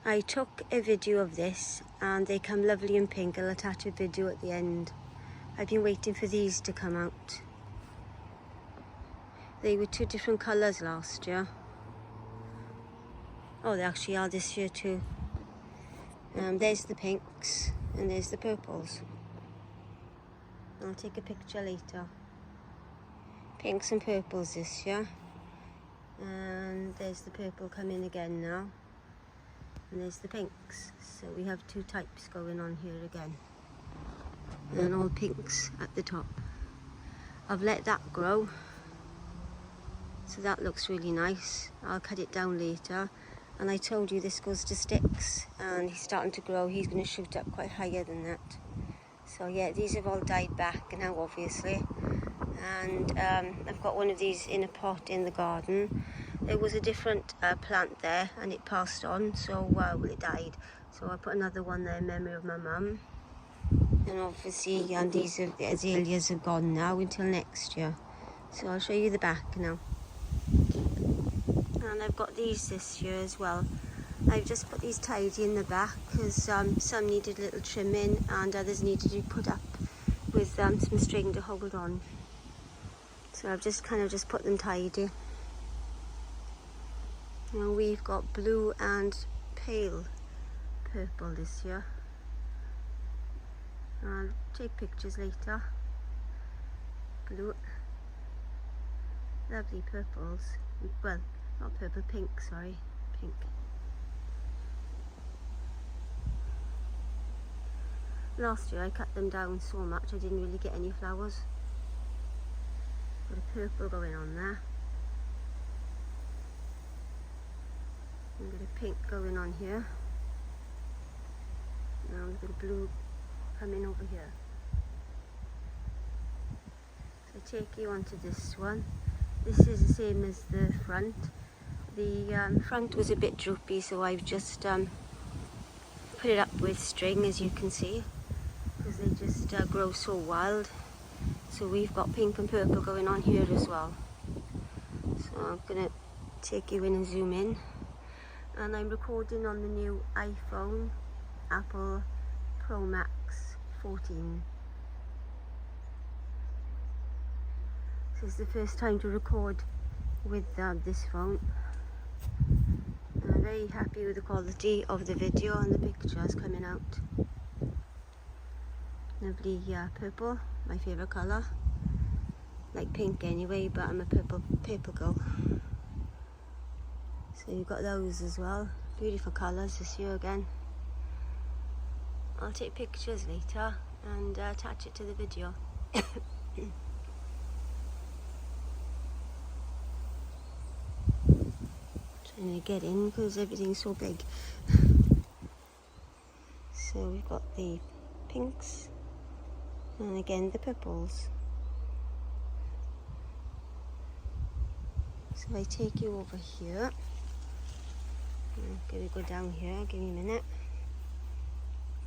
I took a video of this and they come lovely in pink. I'll attach a video at the end. I've been waiting for these to come out. They were two different colours last year. Oh, they actually are this year too. There's the pinks and there's the purples. I'll take a picture later. Pinks and purples this year. And there's the purple coming again now. And there's the pinks. So we have two types going on here again. And all pinks at the top. I've let that grow. So that looks really nice. I'll cut it down later. And I told you this goes to sticks. And he's starting to grow. He's going to shoot up quite higher than that. So yeah, these have all died back now, obviously. And I've got one of these in a pot in the garden. There was a different plant there and it passed on, so well, it died. So I put another one there in memory of my mum. And obviously these the azaleas are gone now until next year. So I'll show you the back now. And I've got these this year as well. I've just put these tidy in the back because some needed a little trimming and others needed to be put up with some string to hold on. So I've just put them tidy. Now we've got blue and pale purple this year. I'll take pictures later. Blue, lovely purples. Well, not purple, pink, sorry, pink. Last year I cut them down so much I didn't really get any flowers. Got a purple going on there. We've got a pink going on here. Now we've got a blue coming over here. So take you onto this one. This is the same as the front. The front was a bit droopy, so I've just put it up with string, as you can see, because they just grow so wild. So we've got pink and purple going on here as well. So I'm going to take you in and zoom in. And I'm recording on the new iPhone, Apple Pro Max 14. This is the first time to record with this phone. And I'm very happy with the quality of the video and the pictures coming out. Lovely purple, my favourite colour. Like pink anyway, but I'm a purple girl. So you've got those as well. Beautiful colours this year again. I'll take pictures later and attach it to the video. Trying to get in because everything's so big. So we've got the pinks and again the purples. So I take you over here. I'm going to go down here, give me a minute.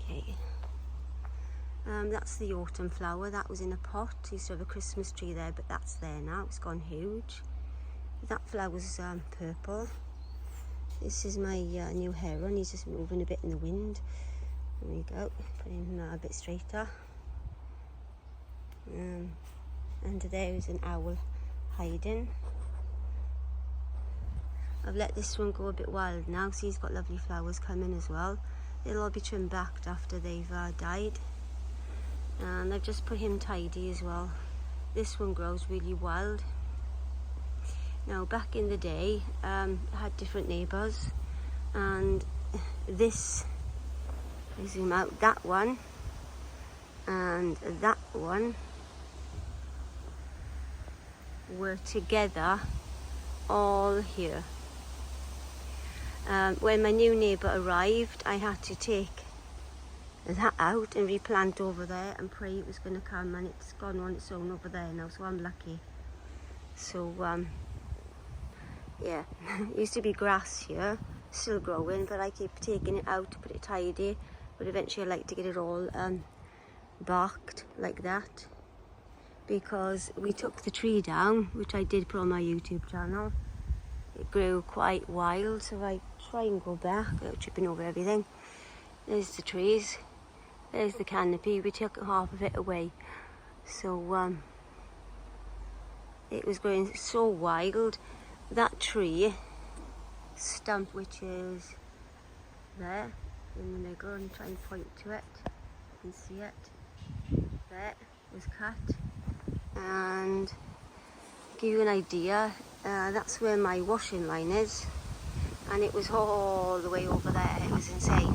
Okay. That's the autumn flower. That was in a pot. Used to have a Christmas tree there, but that's there now. It's gone huge. That flower's purple. This is my new heron. He's just moving a bit in the wind. There we go. Put him a bit straighter. Under there is an owl hiding. I've let this one go a bit wild now, so he's got lovely flowers coming as well. They'll all be trimmed back after they've died. And I've just put him tidy as well. This one grows really wild. Now back in the day, I had different neighbours, and this, I zoom out, that one and that one were together all here. When my new neighbour arrived, I had to take that out and replant over there and pray it was going to come, and it's gone on its own over there now, so I'm lucky. So yeah, it used to be grass here, still growing, but I keep taking it out to put it tidy, but eventually I like to get it all barked like that, because we took the tree down, which I did put on my YouTube channel it grew quite wild, so I try and go back without tripping over everything. There's the trees, there's the canopy. We took half of it away, so it was growing so wild. That tree stump, which is there in the middle, and try and point to it, you can see it there, was cut. And give you an idea, that's where my washing line is, and it was all the way over there. It was insane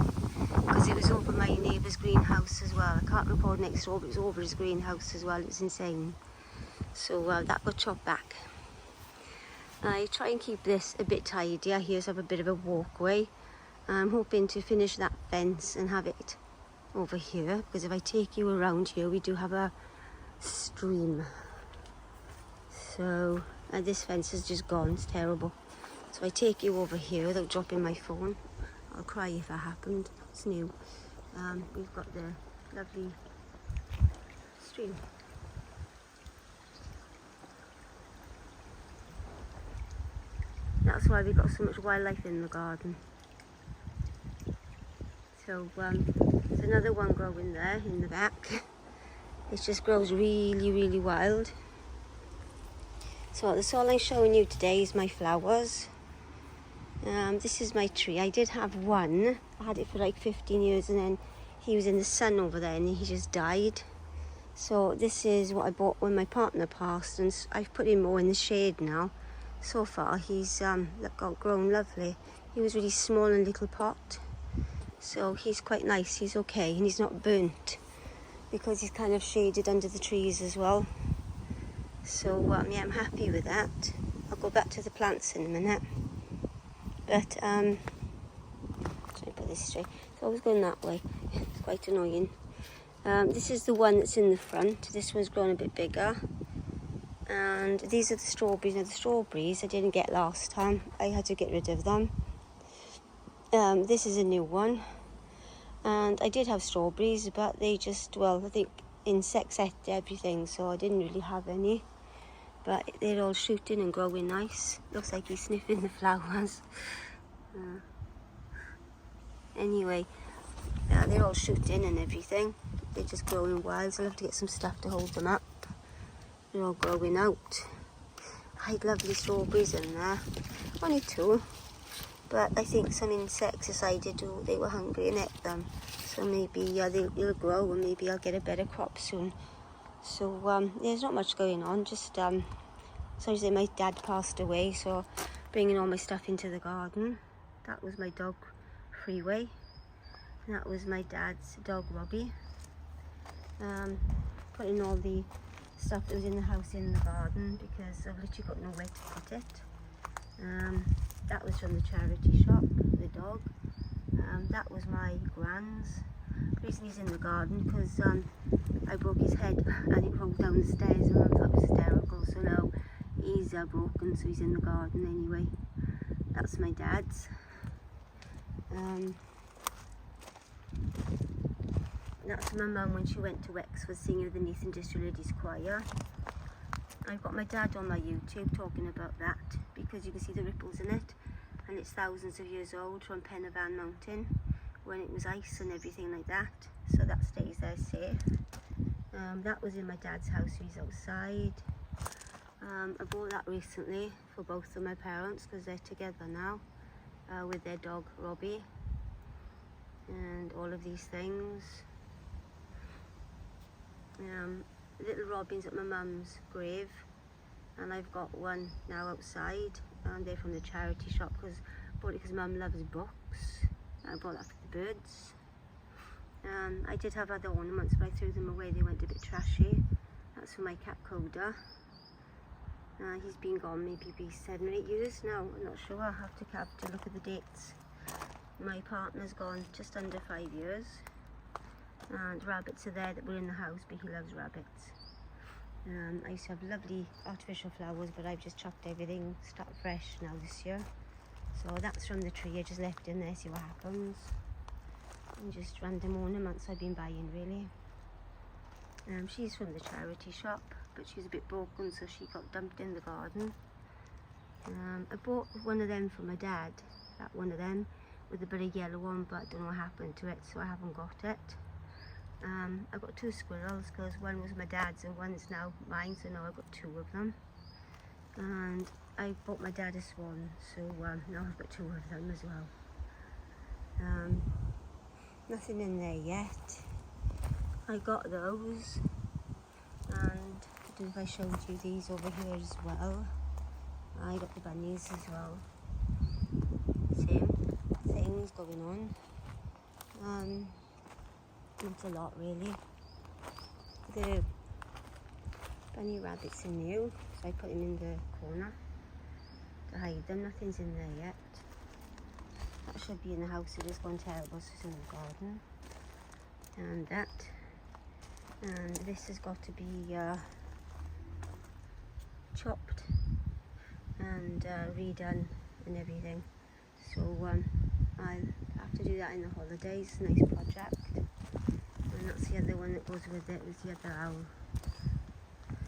because it was over my neighbour's greenhouse as well. I can't record next door, but it was over his greenhouse as well. It was insane. So that got chopped back. I try and keep this a bit tidier. Here's have a bit of a walkway. I'm hoping to finish that fence and have it over here, because if I take you around here, we do have a stream. So this fence is just gone. It's terrible. So I take you over here without dropping my phone. I'll cry if that happened. It's new. We've got the lovely stream. That's why we've got so much wildlife in the garden. So there's another one growing there in the back. It just grows really, really wild. So that's all I'm showing you today is my flowers. This is my tree. I did have one. I had it for like 15 years, and then he was in the sun over there and he just died. So this is what I bought when my partner passed, and I've put him more in the shade now. So far he's grown lovely. He was really small in a little pot, so he's quite nice. He's okay, and he's not burnt because he's kind of shaded under the trees as well. So yeah, I'm happy with that. I'll go back to the plants in a minute. But try to put this straight. It's always going that way. It's quite annoying. This is the one that's in the front. This one's grown a bit bigger. And these are the strawberries. Now the strawberries I didn't get last time. I had to get rid of them. This is a new one. And I did have strawberries, but they just, well, I think insects ate everything, so I didn't really have any. But they're all shooting and growing nice. Looks like he's sniffing the flowers. Anyway, they're all shooting and everything. They're just growing wild, so I'll have to get some stuff to hold them up. They're all growing out. I had lovely strawberries in there. Only two. But I think some insects decided they were hungry and ate them. So maybe they'll grow, and maybe I'll get a better crop soon. So there's not much going on. Just so I say, my dad passed away, so bringing all my stuff into the garden. That was my dog Freeway, and that was my dad's dog Robbie. Putting all the stuff that was in the house in the garden because I've literally got nowhere to put it. That was from the charity shop, the dog. That was my gran's. The reason he's in the garden because I broke his head and it rolled down the stairs, and Mum thought it was hysterical, so now he's broken, so he's in the garden anyway. That's my dad's. That's my mum when she went to Wexford singing with the Neath Industrial Ladies Choir. I've got my dad on my YouTube talking about that because you can see the ripples in it, and it's thousands of years old from Pen y Fan Mountain when it was ice and everything like that, so that stays there safe. That was in my dad's house, he's outside. I bought that recently for both of my parents because they're together now with their dog Robbie, and all of these things. Little robins at my mum's grave, and I've got one now outside, and they're from the charity shop because I bought it because Mum loves books. I bought that for the birds. I did have other ornaments, but I threw them away. They went a bit trashy. That's for my cat Coda. He's been gone maybe 7 or 8 years now. I'm not sure. I'll have to look at the dates. My partner's gone just under 5 years. And rabbits are there that were in the house, but he loves rabbits. I used to have lovely artificial flowers, but I've just chopped everything, start fresh now this year. So that's from the tree I just left in there, see what happens. And just random ornaments I've been buying, really. She's from the charity shop, but she's a bit broken, so she got dumped in the garden. I bought one of them for my dad, that one of them with the big yellow one, but I don't know what happened to it, so I haven't got it. I got 2 squirrels because one was my dad's and one's now mine, so now I've got 2 of them. And I bought my dad a swan, so now I've got 2 of them as well. Nothing in there yet. I got those, and I don't know if I showed you these over here as well. I got the bunnies as well. Same things going on. Not a lot really. The bunny rabbits are new, so I put them in the corner to hide them. Nothing's in there yet. That should be in the house. It is gone terrible, so it's in the garden. And that. And this has got to be chopped and redone and everything. So I'll have to do that in the holidays. Nice project. And that's the other one that goes with it, is the other owl.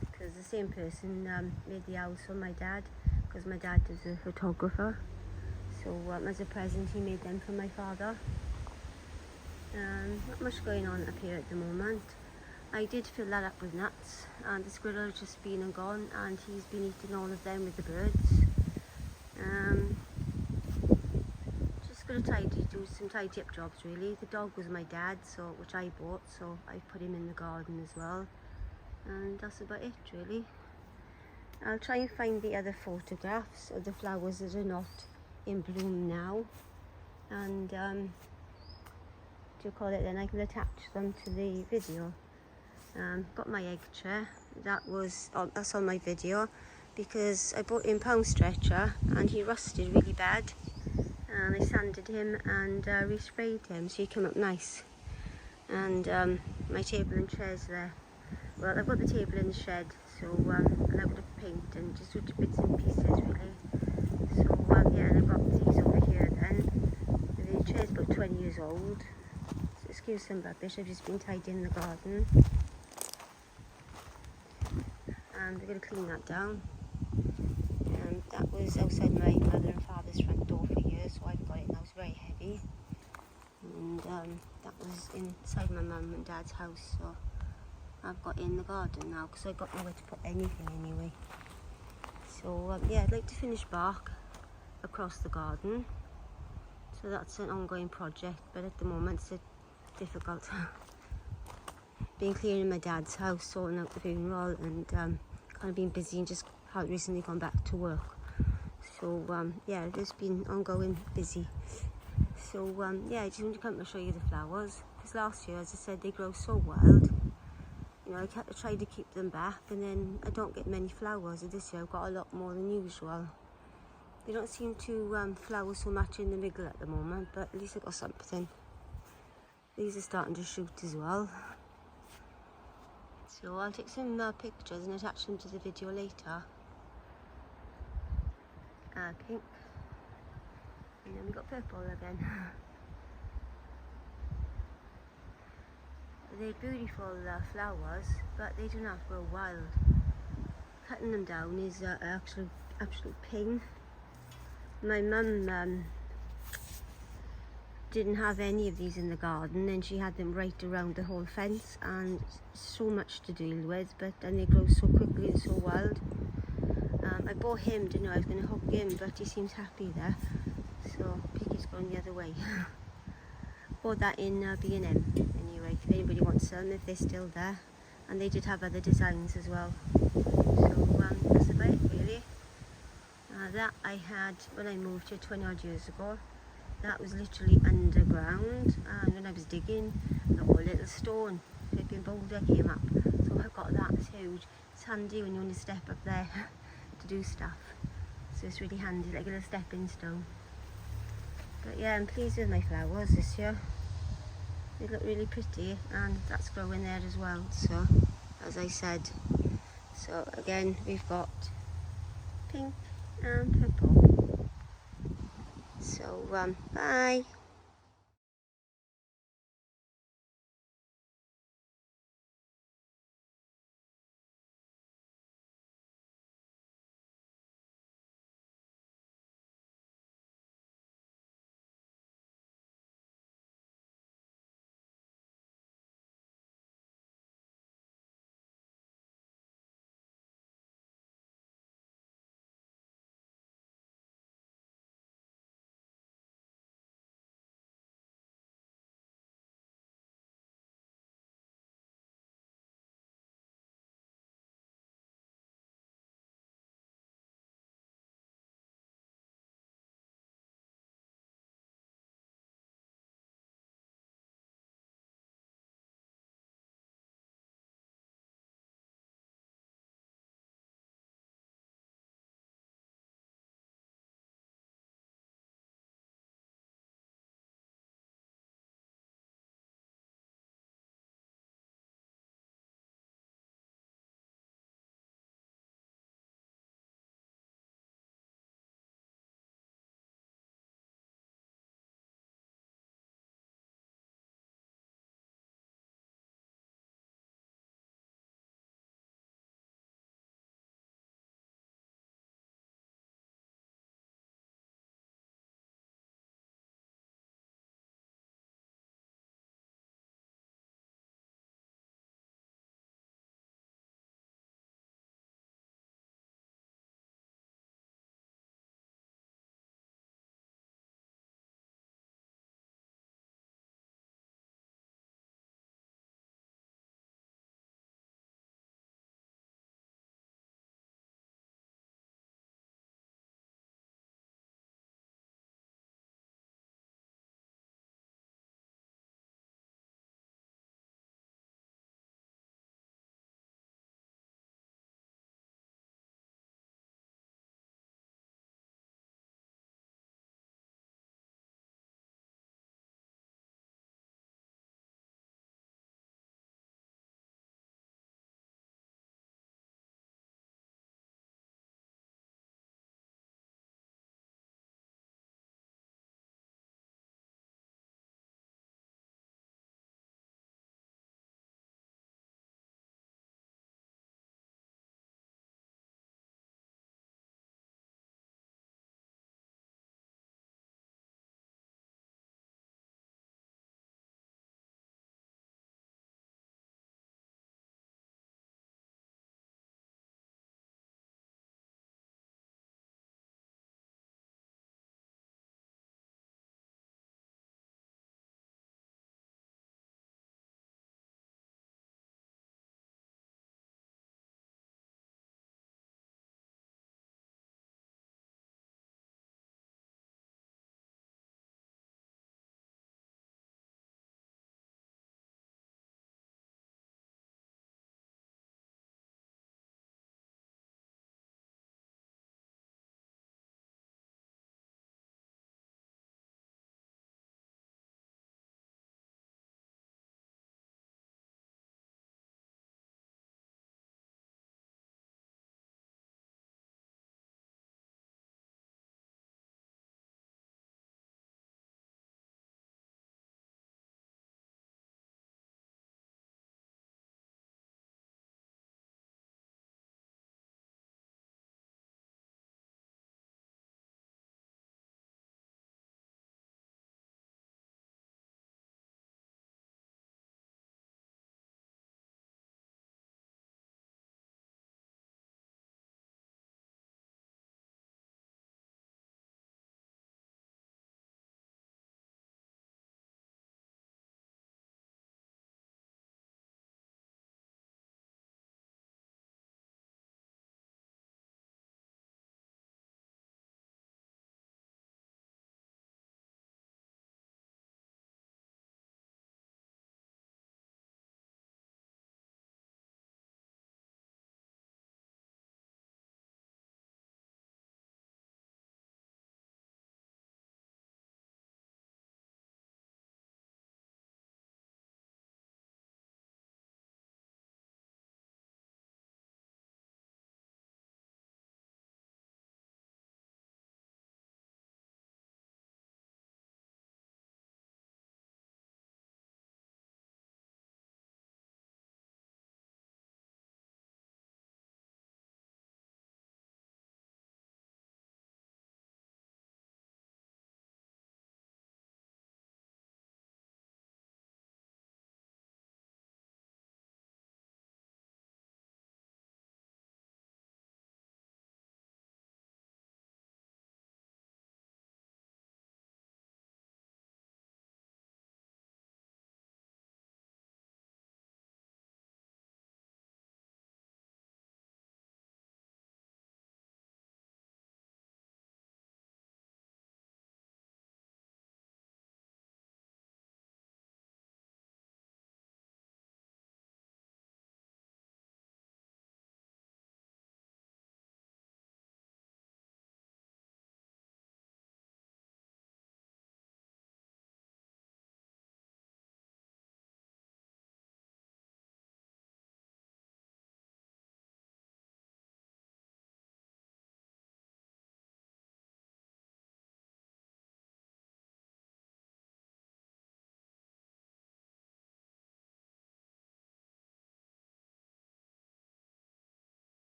Because the same person made the owls for my dad, because my dad is a photographer. So as a present he made them for my father. Not much going on up here at the moment. I did fill that up with nuts, and the squirrel has just been and gone, and he's been eating all of them with the birds. Just going to do some tidy up jobs really. The dog was my dad's, which I bought, so I put him in the garden as well. And that's about it really. I'll try and find the other photographs of the flowers that are not in bloom now, and then I can attach them to the video. Got my egg tray, that's on my video, because I bought him pound stretcher and he rusted really bad, and I sanded him and resprayed him so he came up nice. And my table and chairs there. Well, I've got the table in the shed, so and I've got to paint and just do bits and pieces really. So yeah, and I've got these over here then. The chair's about 20 years old, so excuse some rubbish. I've just been tidying the garden. And we're going to clean that down. That was outside my mother and father's front door for years, so I've got it now. It's very heavy. And that was inside my mum and dad's house, so I've got it in the garden now because I've got nowhere to put anything anyway. So yeah, I'd like to finish bark across the garden. So that's an ongoing project, but at the moment it's difficult. Been cleaning my dad's house, sorting out the funeral, and kind of been busy and just recently gone back to work. So yeah, it's been ongoing busy. So yeah, I just wanted to come and show you the flowers, because last year, as I said, they grow so wild. You know, I tried to keep them back, and then I don't get many flowers. This year I've got a lot more than usual. They don't seem to flower so much in the middle at the moment, but at least I got something. These are starting to shoot as well. So I'll take some pictures and attach them to the video later. Pink. And then we got purple again. They're beautiful flowers, but they do not grow wild. Cutting them down is absolute pain. My mum didn't have any of these in the garden, and she had them right around the whole fence, and so much to deal with, and they grow so quickly and so wild. I bought him, didn't know I was going to hook him, but he seems happy there, so Piggy's going the other way. Bought that in B&M anyway, if anybody wants them, if they're still there, and they did have other designs as well. So that's about it really. That I had when I moved here 20 odd years ago. That was literally underground, and when I was digging, a little stone, flipping boulder came up. So I've got that, it's huge. It's handy when you want to step up there to do stuff. So it's really handy, like a little stepping stone. But yeah, I'm pleased with my flowers this year. They look really pretty, and that's growing there as well, so as I said. So again, we've got pink and purple. So bye.